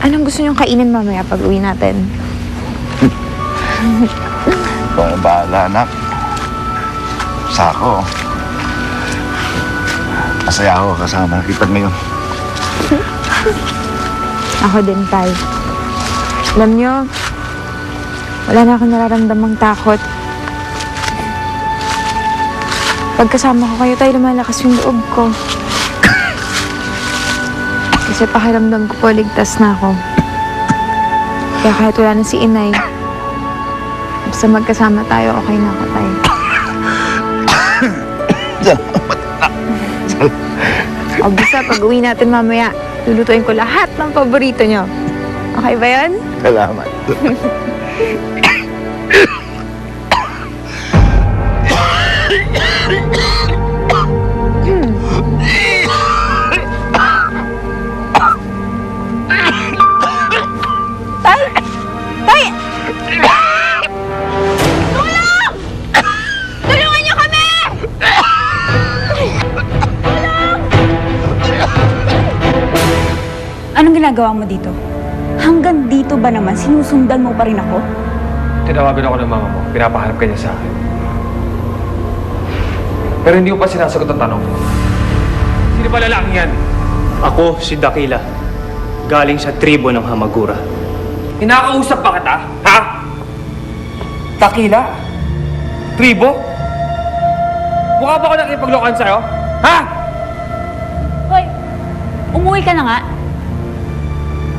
Anong gusto niyong kainin mamaya pag uwi natin? Ikaw na bahala, anak. Sako. Masaya ako kasama kita ngayon. Ako din, Tay. Alam niyo, wala na akong nararamdamang takot. Pagkasama ko kayo, Tay, lumalakas yung loob ko. Kasi pakiramdam ko po, ligtas na ako. Kaya kahit wala na si Inay, basta magkasama tayo, okay na ako, Tay. O basta, pag uwi natin mamaya, lulutuin ko lahat ng paborito nyo. Okay ba yan? Salamat. Tay! Tay! Tulong! Tulungan niyo kami! Anong ginagawa mo dito? Hanggang dito ba naman sinusundan mo pa rin ako? Tinawagan ako ng mama mo. Pinapahanap ka niya sa akin. Pero hindi mo pa sinasagot ang tanong. Sino ba lalaking yan? Ako si Dakila, galing sa tribo ng Hamagura. Inakausap pa kita? Ha? Takila? Tribo? Mukha ba ako nakipaglokan sa'yo? Ha? Hoy, umuwi ka na nga.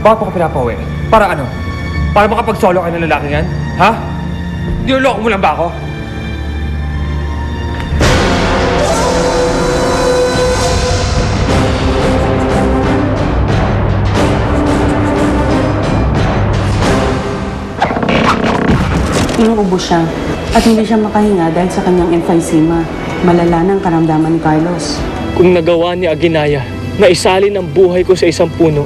Bakit mo ka pinapauwi? Para ano? Para makapag-solo kayo ng lalaking yan? Ha? Niloloko mo lang ba ako? Inuubo siya at hindi siya makahinga dahil sa kanyang emphysema. Malala ng karamdaman ni Carlos. Kung nagawa ni Aginaya na isalin ang buhay ko sa isang puno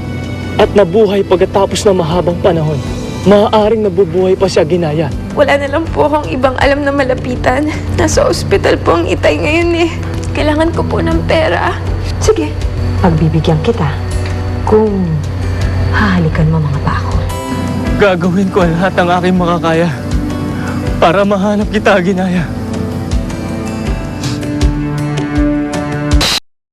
at nabuhay pagkatapos ng mahabang panahon, maaaring nabubuhay pa si Aginaya. Wala na lang po akong ibang alam na malapitan. Nasa ospital po ang Itay ngayon eh. Kailangan ko po ng pera. Sige, pagbibigyan kita kung hahalikan mo mga pako. Gagawin ko lahat ng aking makakaya para mahanap kita, Aginaya.